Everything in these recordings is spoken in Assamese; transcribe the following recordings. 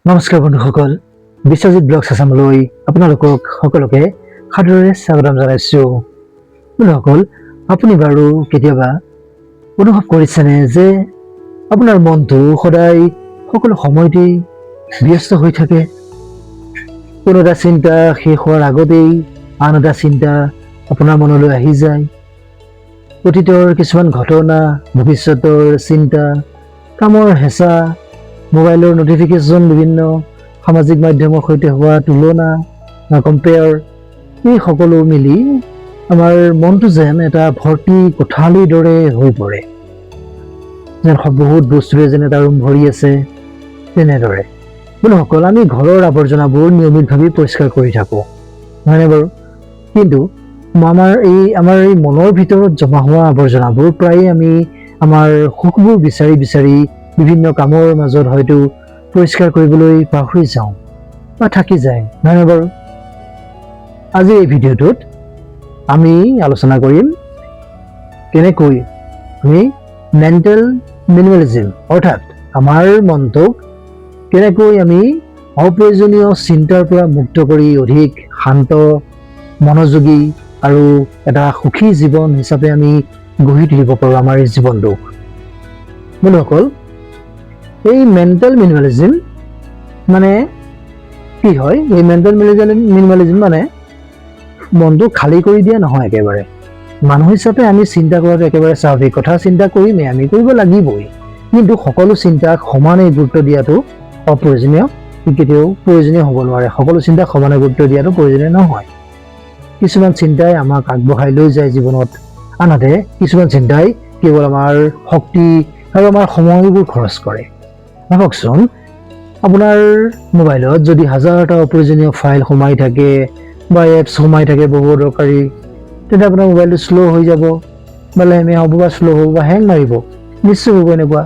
নমস্কাৰ বন্ধুসকল, বিশ্বজিৎ ব্লগছ আছামলৈ আপোনালোকক সকলোকে সাদৰেৰে স্বাগতম জনাইছোঁ। বন্ধুসকল, আপুনি বাৰু কেতিয়াবা অনুভৱ কৰিছেনে যে আপোনাৰ মনটো সদায় সকলো সময়তেই ব্যস্ত হৈ থাকে? কোনো এটা চিন্তা শেষ হোৱাৰ আগতেই আন এটা চিন্তা আপোনাৰ মনলৈ আহি যায়। অতীতৰ কিছুমান ঘটনা, ভৱিষ্যতৰ চিন্তা, কামৰ হেঁচা, মোবাইলৰ নটিফিকেশ্যন, বিভিন্ন সামাজিক মাধ্যমৰ সৈতে হোৱা তুলনা বা কম্পেয়াৰ, এই সকলো মিলি আমাৰ মনটো যেন এটা ভৰ্তি কোঠালিৰ দৰে হৈ পৰে, যেন বহুত বস্তুৰে যেন এটা ৰুম ভৰি আছে তেনেদৰে। বন্ধুসকল, আমি ঘৰৰ আৱৰ্জনাবোৰ নিয়মিতভাৱে পৰিষ্কাৰ কৰি থাকোঁ, নহয়নে বাৰু? কিন্তু আমাৰ এই মনৰ ভিতৰত জমা হোৱা আৱৰ্জনাবোৰ প্ৰায়ে আমি আমাৰ সুখবোৰ বিচাৰি বিচাৰি বিভিন্ন কামৰ মাজত হয়তো পৰিষ্কাৰ কৰিবলৈ পাহৰি যাওঁ বা থাকি যায়, নহয়নে বাৰু? আজি এই ভিডিঅ'টোত আমি আলোচনা কৰিম কেনেকৈ আমি মেণ্টেল মিনিমেলিজিম অৰ্থাৎ আমাৰ মনটোক কেনেকৈ আমি অপ্ৰয়োজনীয় চিন্তাৰ পৰা মুক্ত কৰি অধিক শান্ত, মনোযোগী আৰু এটা সুখী জীৱন হিচাপে আমি গঢ়ি তুলিব পাৰোঁ আমাৰ এই জীৱনটোক। বন্ধুসকল, এই মেণ্টেল মিনিমেলিজিম মানে কি হয়? এই মেণ্টেল মিনিমেলিজিম মানে মনটো খালী কৰি দিয়া নহয় একেবাৰে। মানুহ হিচাপে আমি চিন্তা কৰাটো একেবাৰে স্বাভাৱিক কথা, চিন্তা কৰিমেই, আমি কৰিব লাগিবই। কিন্তু সকলো চিন্তাক সমানে গুৰুত্ব দিয়াটো অপ্ৰয়োজনীয়, কেতিয়াও প্ৰয়োজনীয় হ'ব নোৱাৰে। সকলো চিন্তাক সমানে গুৰুত্ব দিয়াটো প্ৰয়োজনীয় নহয়। কিছুমান চিন্তাই আমাক আগবঢ়াই লৈ যায় জীৱনত, আনহাতে কিছুমান চিন্তাই কেৱল আমাৰ শক্তি আৰু আমাৰ সময়বোৰ খৰচ কৰে। ভাবকচোন, আপোনাৰ মোবাইলত যদি হাজাৰটা অপ্ৰয়োজনীয় ফাইল সোমাই থাকে বা এপছ সোমাই থাকে বহু দৰকাৰী, তেন্তে আপোনাৰ মোবাইলটো শ্ল' হৈ যাব বা লেহেমীয়া হ'ব বা শ্ল' হ'ব বা হেং মাৰিব, নিশ্চয় হ'ব এনেকুৱা।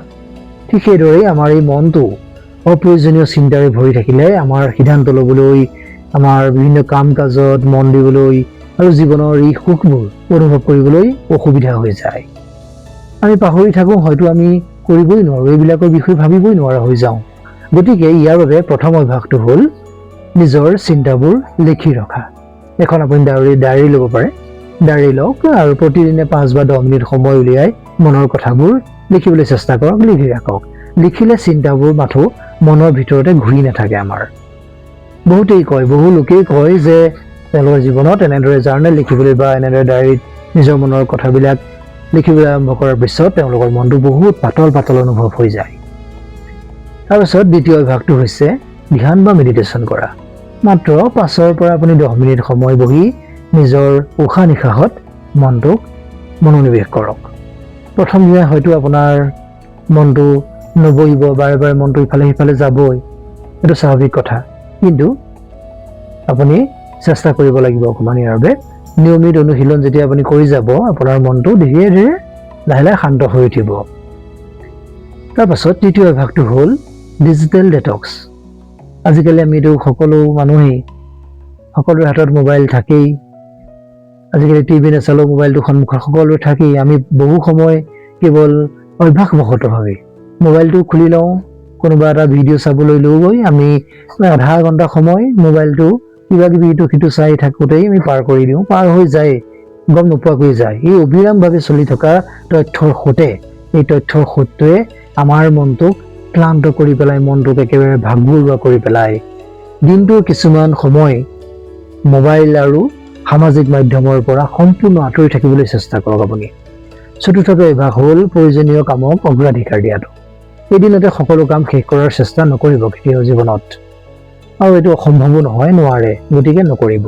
ঠিক সেইদৰেই আমাৰ এই মনটো অপ্ৰয়োজনীয় চিন্তাৰে ভৰি থাকিলে আমাৰ সিদ্ধান্ত ল'বলৈ, আমাৰ বিভিন্ন কাম কাজত মন দিবলৈ আৰু জীৱনৰ এই সুখবোৰ অনুভৱ কৰিবলৈ অসুবিধা হৈ যায়। আমি পাহৰি থাকোঁ, হয়তো আমি কৰিবই নোৱাৰোঁ, এইবিলাকৰ বিষয়ে ভাবিবই নোৱাৰা হৈ যাওঁ। গতিকে ইয়াৰ বাবে প্ৰথম অভ্যাসটো হ'ল নিজৰ চিন্তাবোৰ লিখি ৰখা। এখন আপুনি ডায়েৰী ল'ব পাৰে, ডায়েৰী লওক আৰু প্ৰতিদিনে 5 বা 10 মিনিট সময় উলিয়াই মনৰ কথাবোৰ লিখিবলৈ চেষ্টা কৰক, লিখি ৰাখক। লিখিলে চিন্তাবোৰ মাথো মনৰ ভিতৰতে ঘূৰি নাথাকে আমাৰ। বহু লোকেই কয় যে তেওঁলোকৰ জীৱনত এনেদৰে জাৰ্নেল লিখিবলৈ বা এনেদৰে ডায়েৰীত নিজৰ মনৰ কথাবিলাক লিখিবলৈ আৰম্ভ কৰাৰ পিছত তেওঁলোকৰ মনটো বহুত পাতল পাতল অনুভৱ হৈ যায়। তাৰপিছত দ্বিতীয় অভ্যাসটো হৈছে ধ্যান বা মেডিটেশ্যন কৰা। মাত্ৰ 5 পৰা আপুনি 10 মিনিট সময় বহি নিজৰ উশাহ নিশাহত মনটোক মনোনিৱেশ কৰক। প্ৰথম দিনা হয়তো আপোনাৰ মনটো নবহিব, বাৰে বাৰে মনটো ইফালে সিফালে যাবই, এইটো স্বাভাৱিক কথা। কিন্তু আপুনি চেষ্টা কৰিব লাগিব অকণমান। ইয়াৰ বাবে নিয়মিত অনুশীলন যেতিয়া আপুনি কৰি যাব, আপোনাৰ মনটো ধীৰে ধীৰে লাহে লাহে শান্ত হৈ উঠিব। তাৰপাছত তৃতীয় অভ্যাসটো হ'ল ডিজিটেল ডেটক্স। আজিকালি আমিতো সকলো মানুহেই, সকলোৰে হাতত মোবাইল থাকেই। আজিকালি টিভি নাচালেও মোবাইলটো সন্মুখত সকলোৰে থাকেই। আমি বহু সময় কেৱল অভ্যাসবশতভাৱে মোবাইলটো খুলি লওঁ, কোনোবা এটা ভিডিঅ' চাবলৈ লৈ গৈ আমি আধা ঘণ্টা সময় মোবাইলটো কিবা কিবি ইটো সিটো চাই থাকোঁতেই আমি পাৰ কৰি দিওঁ, পাৰ হৈ যায়, গম নোপোৱাকৈ যায়। এই অবিৰামভাৱে চলি থকা তথ্যৰ সোঁতে, এই তথ্যৰ সোঁতটোৱে আমাৰ মনটোক ক্লান্ত কৰি পেলাই, মনটোক একেবাৰে ভাগৰুৱা কৰি পেলাই। দিনটোৰ কিছুমান সময় মোবাইল আৰু সামাজিক মাধ্যমৰ পৰা সম্পূৰ্ণ আঁতৰি থাকিবলৈ চেষ্টা কৰক আপুনি। চতুৰ্থটো অভ্যাস হ'ল প্ৰয়োজনীয় কামক অগ্ৰাধিকাৰ দিয়াটো। এদিনতে সকলো কাম শেষ কৰাৰ চেষ্টা নকৰিব কেতিয়াও জীৱনত, আৰু এইটো অসম্ভৱো নহয়, নোৱাৰে, গতিকে নকৰিব।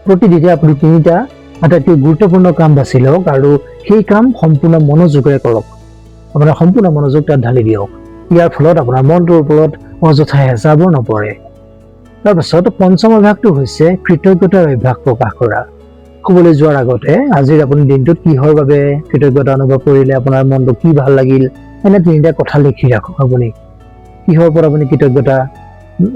প্ৰতিদিনে আপুনি 3টা আটাইতকৈ গুৰুত্বপূৰ্ণ কাম বাছি লওক আৰু সেই কাম সম্পূৰ্ণ মনোযোগেৰে কৰক। আপোনাৰ সম্পূৰ্ণ মনোযোগ তাত ঢালি দিয়ক। ইয়াৰ ফলত আপোনাৰ মনটোৰ ওপৰত অযথা হেঁচাবোৰ নপৰে। তাৰপাছত পঞ্চম অভ্যাসটো হৈছে কৃতজ্ঞতাৰ অভ্যাস প্ৰকাশ কৰা। শুবলৈ যোৱাৰ আগতে আজিৰ আপুনি দিনটোত কিহৰ বাবে কৃতজ্ঞতা অনুভৱ কৰিলে, আপোনাৰ মনটো কি ভাল লাগিল, এনে 3টা কথা লিখি ৰাখক। আপুনি কিহৰ পৰা আপুনি কৃতজ্ঞতা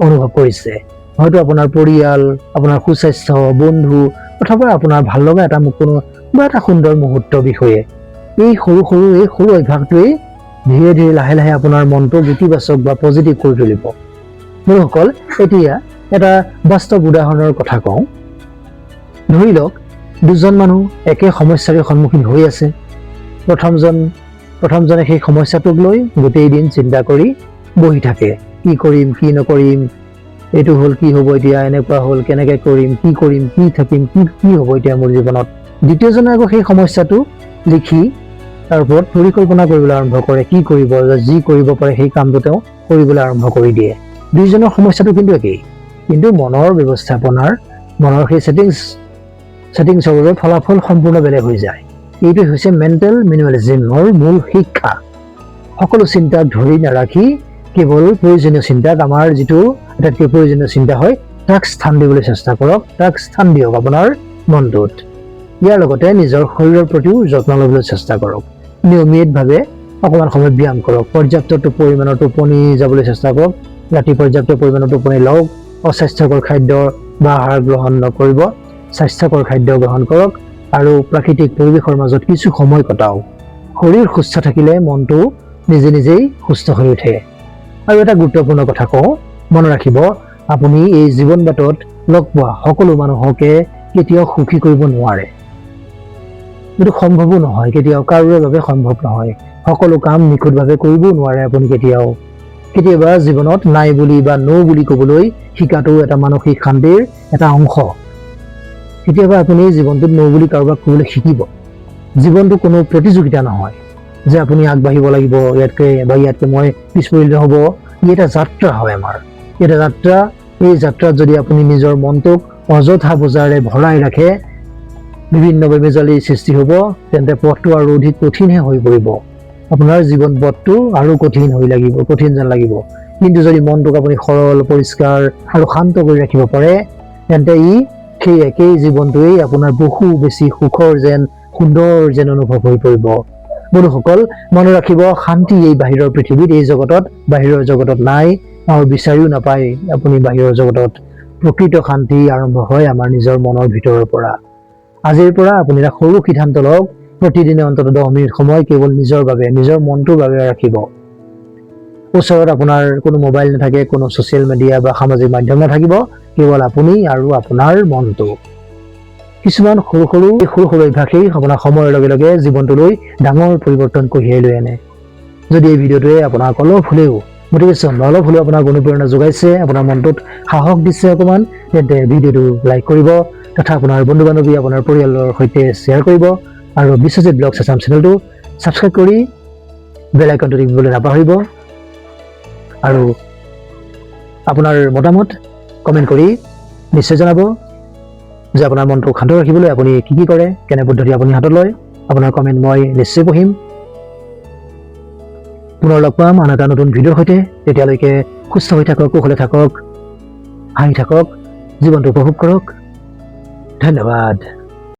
অনুভৱ কৰিছে? হয়তো আপোনাৰ পৰিয়াল, আপোনাৰ সুস্বাস্থ্য, বন্ধু, অথবা আপোনাৰ ভাল লগা কোনো বা এটা সুন্দৰ মুহূৰ্তৰ বিষয়ে। এই সৰু অভ্যাসটোৱেই ধীৰে ধীৰে লাহে লাহে আপোনাৰ মনটো ইতিবাচক বা পজিটিভ কৰি তুলিব। বন্ধুসকল, এতিয়া এটা বাস্তৱ উদাহৰণৰ কথা কওঁ। ধৰি লওক দুজন মানুহ একে সমস্যাৰে সন্মুখীন হৈ আছে। প্ৰথমজনে সেই সমস্যাটোক লৈ গোটেই দিন চিন্তা কৰি বহি থাকে, কি কৰিম কি নকৰিম, এইটো হ'ল কি হ'ব এতিয়া, এনেকুৱা হ'ল কেনেকৈ কৰিম কি থাকিম কি হ'ব এতিয়া মোৰ জীৱনত। দ্বিতীয়জনে আকৌ সেই সমস্যাটো লিখি তাৰ ওপৰত পৰিকল্পনা কৰিবলৈ আৰম্ভ কৰে, কি কৰিব, যি কৰিব পাৰে সেই কামটো তেওঁ কৰিবলৈ আৰম্ভ কৰি দিয়ে। দুইজনৰ সমস্যাটো কিন্তু একেই, কিন্তু মনৰ ব্যৱস্থাপনাৰ মনৰ সেই ছেটিংছৰ বাবে ফলাফল সম্পূৰ্ণ বেলেগ হৈ যায়। এইটোৱে হৈছে মেণ্টেল মিনিমেলিজিমৰ মূল শিক্ষা। সকলো চিন্তাক ধৰি নাৰাখি কেৱল প্ৰয়োজনীয় চিন্তাক, আমাৰ যিটো আটাইতকৈ প্ৰয়োজনীয় চিন্তা হয় তাক স্থান দিবলৈ চেষ্টা কৰক, তাক স্থান দিয়ক আপোনাৰ মনটোত। ইয়াৰ লগতে নিজৰ শৰীৰৰ প্ৰতিও যত্ন ল'বলৈ চেষ্টা কৰক। নিয়মিতভাৱে অকণমান সময় ব্যায়াম কৰক, পৰ্যাপ্ত পৰিমাণৰ টোপনি যাবলৈ চেষ্টা কৰক, ৰাতি পৰ্যাপ্ত পৰিমাণৰ টোপনি লওক, অস্বাস্থ্যকৰ খাদ্য বা আহাৰ গ্ৰহণ নকৰিব, স্বাস্থ্যকৰ খাদ্য গ্ৰহণ কৰক আৰু প্ৰাকৃতিক পৰিৱেশৰ মাজত কিছু সময় কটাওক। শৰীৰ সুস্থ থাকিলে মনটো নিজেই সুস্থ হৈ উঠে। আৰু এটা গুৰুত্বপূৰ্ণ কথা কওঁ, মনত ৰাখিব, আপুনি এই জীৱন বাটত লগ পোৱা সকলো মানুহকে কেতিয়াও সুখী কৰিব নোৱাৰে। এইটো সম্ভৱো নহয়, কেতিয়াও কাৰোৰে বাবে সম্ভৱ নহয়। সকলো কাম নিখুঁতভাৱে কৰিবও নোৱাৰে আপুনি কেতিয়াও। কেতিয়াবা জীৱনত নাই বুলি বা ন' বুলি ক'বলৈ শিকাটো এটা মানসিক শান্তিৰ এটা অংশ। কেতিয়াবা আপুনি জীৱনটোত ন' বুলি কাৰোবাক ক'বলৈ শিকিব। জীৱনটো কোনো প্ৰতিযোগিতা নহয় যে আপুনি আগবাঢ়িব লাগিব, ইয়াতকৈ মই পিছ পৰিলে হ'ব। ই এটা যাত্ৰা হয় আমাৰ, এটা যাত্ৰা। এই যাত্ৰাত যদি আপুনি নিজৰ মনটোক অযথা বোজাৰে ভৰাই ৰাখে, বিভিন্ন বেমেজালিৰ সৃষ্টি হ'ব, তেন্তে পথটো আৰু অধিক কঠিনহে হৈ পৰিব। আপোনাৰ জীৱন পথটো আৰু কঠিন যেন লাগিব। কিন্তু যদি মনটোক আপুনি সৰল, পৰিষ্কাৰ আৰু শান্ত কৰি ৰাখিব পাৰে, তেন্তে সেই একেই জীৱনটোৱেই আপোনাৰ বহু বেছি সুন্দৰ যেন অনুভৱ হৈ পৰিব। বন্ধুসকল, মনত ৰাখিব, শান্তি এই বাহিৰৰ পৃথিৱীত, এই জগতত, বাহিৰৰ জগতত নাই আৰু বিচাৰিও নাপায় আপুনি বাহিৰৰ জগতত। প্ৰকৃত শান্তি আৰম্ভ হয় আমাৰ নিজৰ মনৰ ভিতৰৰ পৰা। আজিৰ পৰা আপুনি এটা সৰু সিদ্ধান্ত লওক, প্ৰতিদিনে অন্ততঃ 10 মিনিট সময় কেৱল নিজৰ বাবে, নিজৰ মনটোৰ বাবে ৰাখিব। ওচৰত আপোনাৰ কোনো মোবাইল নাথাকে, কোনো ছ'চিয়েল মিডিয়া বা সামাজিক মাধ্যম নাথাকিব, কেৱল আপুনি আৰু আপোনাৰ মনটো। কিছুমান সৰু সৰু অভ্যাসেই আপোনাৰ সময়ৰ লগে লগে জীৱনটোলৈ ডাঙৰ পৰিৱৰ্তন কঢ়িয়াই লৈ আনে। যদি এই ভিডিঅ'টোৱে আপোনাক অলপ হ'লেও আপোনাক অনুপ্ৰেৰণা যোগাইছে, আপোনাৰ মনটোত সাহস দিছে অকণমান, তেন্তে ভিডিঅ'টো লাইক কৰিব তথা আপোনাৰ বন্ধু বান্ধৱী, আপোনাৰ পৰিয়ালৰ সৈতে শ্বেয়াৰ কৰিব আৰু বিশ্বজিৎ ব্লগছ আছাম চেনেলটো ছাবস্ক্ৰাইব কৰি বেল আইকনটো টিপিবলৈ নাপাহৰিব। আৰু আপোনাৰ মতামত কমেণ্ট কৰি নিশ্চয় জনাব যে আপোনাৰ মনটোক শান্ত ৰাখিবলৈ আপুনি কি কৰে, কেনে পদ্ধতি আপুনি হাতত লয়। আপোনাৰ কমেণ্ট মই নিশ্চয় পঢ়িম। পুনৰ লগ পাম আন এটা নতুন ভিডিঅ'ৰ সৈতে। তেতিয়ালৈকে সুস্থ হৈ থাকক, কুশলে থাকক, হাঁহি থাকক, জীৱনটো উপভোগ কৰক। ধন্যবাদ।